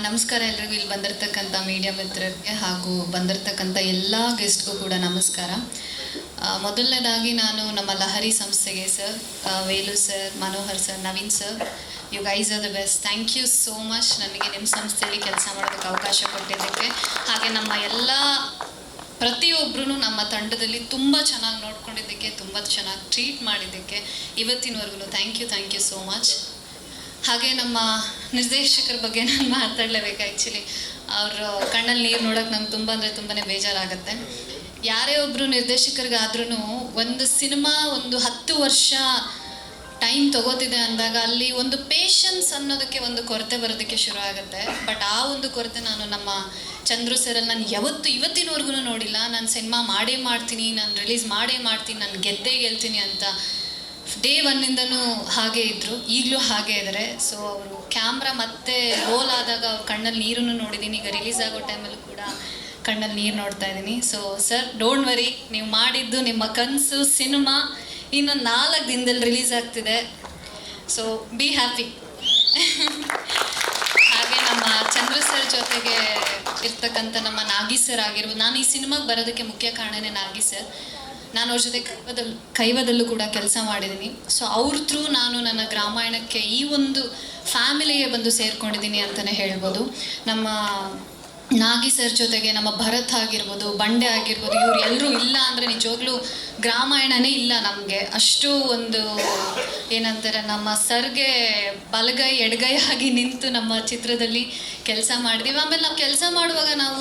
ನಮಸ್ಕಾರ ಎಲ್ರಿಗೂ, ಇಲ್ಲಿ ಬಂದಿರತಕ್ಕಂಥ ಮೀಡಿಯಾ ಮಿತ್ರರಿಗೆ ಹಾಗೂ ಬಂದಿರತಕ್ಕಂಥ ಎಲ್ಲ ಗೆಸ್ಟ್ಗೂ ಕೂಡ ನಮಸ್ಕಾರ. ಮೊದಲನೇದಾಗಿ ನಾನು ನಮ್ಮ ಲಹರಿ ಸಂಸ್ಥೆಗೆ sir, Velu sir, Manohar sir, Naveen sir, you guys are the best. Thank you so much ನನಗೆ ನಿಮ್ಮ ಸಂಸ್ಥೆಯಲ್ಲಿ ಕೆಲಸ ಮಾಡೋದಕ್ಕೆ ಅವಕಾಶ ಕೊಟ್ಟಿದ್ದಕ್ಕೆ. ಹಾಗೆ ನಮ್ಮ ಎಲ್ಲ ಪ್ರತಿಯೊಬ್ಬರೂ ನಮ್ಮ ತಂಡದಲ್ಲಿ ತುಂಬ ಚೆನ್ನಾಗಿ ನೋಡ್ಕೊಂಡಿದ್ದಕ್ಕೆ, ತುಂಬ ಚೆನ್ನಾಗಿ ಟ್ರೀಟ್ ಮಾಡಿದ್ದಕ್ಕೆ ಇವತ್ತಿನವರೆಗೂ ಥ್ಯಾಂಕ್ ಯು ಸೋ ಮಚ್. ಹಾಗೆ ನಮ್ಮ ನಿರ್ದೇಶಕರ ಬಗ್ಗೆ ನಾನು ಮಾತಾಡಲೇಬೇಕು. ಆ್ಯಕ್ಚುಲಿ ಅವ್ರ ಕಣ್ಣಲ್ಲಿ ನೀರು ನೋಡೋಕೆ ನಂಗೆ ತುಂಬ ಅಂದರೆ ತುಂಬಾ ಬೇಜಾರಾಗುತ್ತೆ. ಯಾರೇ ಒಬ್ಬರು ನಿರ್ದೇಶಕರಿಗಾದ್ರೂ ಒಂದು ಸಿನಿಮಾ ಒಂದು 10 ವರ್ಷ ಟೈಮ್ ತಗೋತಿದೆ ಅಂದಾಗ ಅಲ್ಲಿ ಒಂದು ಪೇಷನ್ಸ್ ಅನ್ನೋದಕ್ಕೆ ಒಂದು ಕೊರತೆ ಬರೋದಕ್ಕೆ ಶುರು ಆಗುತ್ತೆ. ಬಟ್ ಆ ಒಂದು ಕೊರತೆ ನಾನು ನಮ್ಮ ಚಂದ್ರು ಸರಲ್ಲಿ ನಾನು ಇವತ್ತಿನವರೆಗೂ ನೋಡಿಲ್ಲ. ನಾನು ಸಿನಿಮಾ ಮಾಡೇ ಮಾಡ್ತೀನಿ, ನಾನು ರಿಲೀಸ್ ಮಾಡೇ ಮಾಡ್ತೀನಿ, ನಾನು ಗೆಲ್ತೀನಿ ಅಂತ ಡೇ ಒನ್ನಿಂದನೂ ಹಾಗೆ ಇದ್ದರು, ಈಗಲೂ ಹಾಗೆ ಇದ್ದಾರೆ. ಸೊ ಅವರು ಕ್ಯಾಮ್ರಾ ಮತ್ತೆ ರೋಲ್ ಆದಾಗ ಅವ್ರ ಕಣ್ಣಲ್ಲಿ ನೀರನ್ನು ನೋಡಿದ್ದೀನಿ. ಈಗ ರಿಲೀಸ್ ಆಗೋ ಟೈಮಲ್ಲೂ ಕೂಡ ಕಣ್ಣಲ್ಲಿ ನೀರು ನೋಡ್ತಾ ಇದ್ದೀನಿ. ಸೊ ಸರ್, ಡೋಂಟ್ ವರಿ, ನೀವು ಮಾಡಿದ್ದು ನಿಮ್ಮ ಕನಸು ಸಿನಿಮಾ ಇನ್ನೊಂದು 4 ದಿನದಲ್ಲಿ ರಿಲೀಸ್ ಆಗ್ತಿದೆ. So be happy. ಹಾಗೆ ನಮ್ಮ ಚಂದ್ರು ಸರ್ ಜೊತೆಗೆ ಇರ್ತಕ್ಕಂಥ ನಮ್ಮ ನಾಗಿ ಸರ್ ಆಗಿರ್ಬೋದು. ನಾನು ಈ ಸಿನಿಮಾಗೆ ಬರೋದಕ್ಕೆ ಮುಖ್ಯ ಕಾರಣನೇ ನಾಗಿ ಸರ್. ನಾನು ಅವ್ರ ಜೊತೆ ಕೈವದಲ್ಲೂ ಕೂಡ ಕೆಲಸ ಮಾಡಿದ್ದೀನಿ. ಸೊ ಅವ್ರ ಥ್ರೂ ನಾನು ನನ್ನ ಗ್ರಾಮಾಯಣಕ್ಕೆ ಈ ಒಂದು ಫ್ಯಾಮಿಲಿಗೆ ಬಂದು ಸೇರ್ಕೊಂಡಿದ್ದೀನಿ ಅಂತಲೇ ಹೇಳ್ಬೋದು. ನಮ್ಮ ನಾಗಿ ಸರ್ ಜೊತೆಗೆ ನಮ್ಮ ಭರತ್ ಆಗಿರ್ಬೋದು, ಬಂಡೆ ಆಗಿರ್ಬೋದು, ಇವ್ರು ಎಲ್ಲರೂ ಇಲ್ಲ ಅಂದರೆ ನಿಜವಾಗ್ಲೂ ಗ್ರಾಮಾಯಣನೇ ಇಲ್ಲ ನಮಗೆ. ಅಷ್ಟು ಒಂದು ಏನಂತಾರೆ, ನಮ್ಮ ಸರ್ಗೆ ಬಲಗೈ ಎಡಗೈ ಆಗಿ ನಿಂತು ನಮ್ಮ ಚಿತ್ರದಲ್ಲಿ ಕೆಲಸ ಮಾಡಿದ್ದೀವಿ. ಆಮೇಲೆ ನಾವು ಕೆಲಸ ಮಾಡುವಾಗ ನಾವು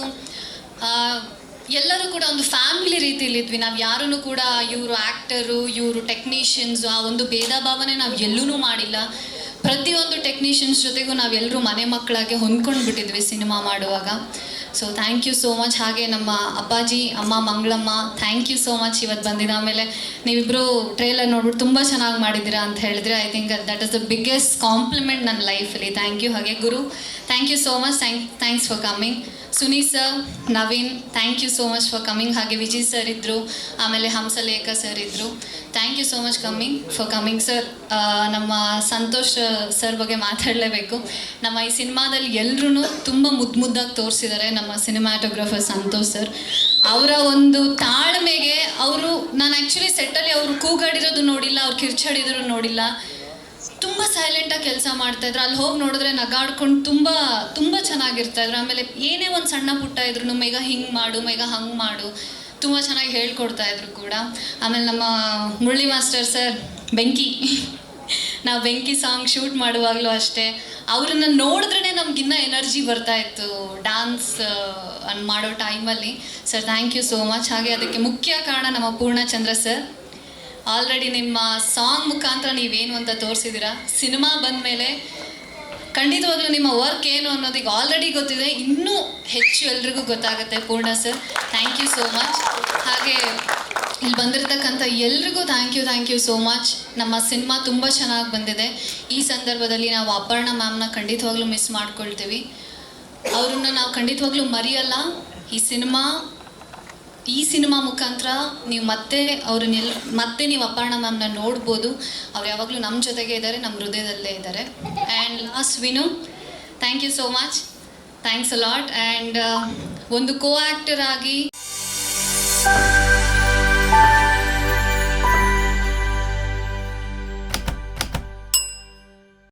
ಎಲ್ಲರೂ ಕೂಡ ಒಂದು ಫ್ಯಾಮಿಲಿ ರೀತಿಯಲ್ಲಿದ್ವಿ. ನಾವು ಯಾರೂ ಕೂಡ ಇವರು ಆ್ಯಕ್ಟರು, ಇವರು ಟೆಕ್ನಿಷಿಯನ್ಸು, ಆ ಒಂದು ಭೇದ ಭಾವನೆ ನಾವು ಎಲ್ಲೂ ಮಾಡಿಲ್ಲ. ಪ್ರತಿಯೊಂದು ಟೆಕ್ನಿಷಿಯನ್ಸ್ ಜೊತೆಗೂ ನಾವೆಲ್ಲರೂ ಮನೆ ಮಕ್ಕಳಾಗೆ ಹೊಂದ್ಕೊಂಡು ಬಿಟ್ಟಿದ್ವಿ ಸಿನಿಮಾ ಮಾಡುವಾಗ. So thank you so much. ಹಾಗೆ ನಮ್ಮ ಅಪ್ಪಾಜಿ, ಅಮ್ಮ Mangalamma, thank you so much ಇವತ್ತು ಬಂದಿದ್ದ. ಆಮೇಲೆ ನೀವಿಬ್ಬರು ಟ್ರೇಲರ್ ನೋಡ್ಬಿಟ್ಟು ತುಂಬ ಚೆನ್ನಾಗಿ ಮಾಡಿದ್ದೀರಾ ಅಂತ ಹೇಳಿದ್ರೆ, I think that is the biggest compliment ನನ್ನ ಲೈಫಲ್ಲಿ. Thank you. ಹಾಗೆ ಗುರು, thank you so much. Thanks for coming. Suni sir, Naveen, thank you so much for coming. ಹಾಗೆ ವಿಜಯ್ ಸರ್ ಇದ್ದರು, ಆಮೇಲೆ ಹಂಸಲೇಖ ಸರ್ ಇದ್ದರು. Thank you so much for coming sir. ನಮ್ಮ Santosh sir ಬಗ್ಗೆ ಮಾತಾಡಲೇಬೇಕು. ನಮ್ಮ ಈ ಸಿನಿಮಾದಲ್ಲಿ ಎಲ್ಲರೂ ತುಂಬ ಮುದ್ದಾಗಿ ತೋರಿಸಿದ್ದಾರೆ. ನಮ್ಮ ಸಿನಿಮ್ಯಾಟೋಗ್ರಾಫರ್ ಸಂತೋಷ್ ಸರ್ ಅವರ ಒಂದು ತಾಳ್ಮೆಗೆ, ನಾನು ಆ್ಯಕ್ಚುಲಿ ಸೆಟ್ಟಲ್ಲಿ ಅವರು ಕೂಗಾಡಿರೋದು ನೋಡಿಲ್ಲ, ಅವ್ರು ಕಿರ್ಚಾಡಿದ್ರು ನೋಡಿಲ್ಲ. ತುಂಬ ಸೈಲೆಂಟಾಗಿ ಕೆಲಸ ಮಾಡ್ತಾಯಿದ್ರು. ಅಲ್ಲಿ ಹೋಗಿ ನೋಡಿದ್ರೆ ನಗಾಡ್ಕೊಂಡು ತುಂಬ ಚೆನ್ನಾಗಿರ್ತಾಯಿದ್ರು. ಆಮೇಲೆ ಏನೇ ಒಂದು ಸಣ್ಣ ಪುಟ್ಟ ಇದ್ರು, ಮೇಗ ಹಿಂಗೆ ಮಾಡು, ಮೇಗ ಹಂಗೆ ಮಾಡು, ತುಂಬ ಚೆನ್ನಾಗಿ ಹೇಳ್ಕೊಡ್ತಾಯಿದ್ರು ಕೂಡ. ಆಮೇಲೆ ನಮ್ಮ ಮುರಳಿ ಮಾಸ್ಟರ್ ಸರ್, ನಾವು ಬೆಂಕಿ ಸಾಂಗ್ ಶೂಟ್ ಮಾಡುವಾಗಲೂ ಅಷ್ಟೇ, ಅವ್ರನ್ನ ನೋಡಿದ್ರೇ ನಮಗಿನ್ನ ಎನರ್ಜಿ ಬರ್ತಾಯಿತ್ತು ಡ್ಯಾನ್ಸ್ ಮಾಡೋ ಟೈಮಲ್ಲಿ. Sir, thank you so much. ಹಾಗೆ ಅದಕ್ಕೆ ಮುಖ್ಯ ಕಾರಣ ನಮ್ಮ ಪೂರ್ಣಚಂದ್ರ ಸರ್. ಆಲ್ರೆಡಿ ನಿಮ್ಮ ಸಾಂಗ್ ಮುಖಾಂತರ ನೀವೇನು ಅಂತ ತೋರಿಸಿದ್ದೀರಾ. ಸಿನಿಮಾ ಬಂದಮೇಲೆ ಖಂಡಿತವಾಗ್ಲೂ ನಿಮ್ಮ ವರ್ಕ್ ಏನು ಅನ್ನೋದೀಗ ಆಲ್ರೆಡಿ ಗೊತ್ತಿದೆ, ಇನ್ನೂ ಹೆಚ್ಚು ಎಲ್ರಿಗೂ ಗೊತ್ತಾಗುತ್ತೆ. Purna sir, thank you so much. ಹಾಗೆ ಇಲ್ಲಿ ಬಂದಿರತಕ್ಕಂಥ ಎಲ್ರಿಗೂ ಥ್ಯಾಂಕ್ ಯು ಸೋ ಮಚ್. ನಮ್ಮ ಸಿನಿಮಾ ತುಂಬ ಚೆನ್ನಾಗಿ ಬಂದಿದೆ. ಈ ಸಂದರ್ಭದಲ್ಲಿ ನಾವು ಅಪರ್ಣ ಮ್ಯಾಮ್ನ ಖಂಡಿತವಾಗ್ಲೂ ಮಿಸ್ ಮಾಡ್ಕೊಳ್ತೀವಿ. ಅವ್ರನ್ನ ನಾವು ಖಂಡಿತವಾಗ್ಲೂ ಮರೆಯಲ್ಲ. ಈ ಸಿನಿಮಾ ಮುಖಾಂತರ ನೀವು ಮತ್ತೆ ನೀವು ಅಪರ್ಣ ಮ್ಯಾಮ್ನ ನೋಡ್ಬೋದು. ಅವ್ರು ಯಾವಾಗಲೂ ನಮ್ಮ ಜೊತೆಗೆ ಇದ್ದಾರೆ, ನಮ್ಮ ಹೃದಯದಲ್ಲೇ ಇದ್ದಾರೆ. And last Vinu, thank you so much. Thanks a lot. And ಒಂದು ಕೋ ಆ್ಯಕ್ಟರ್ ಆಗಿ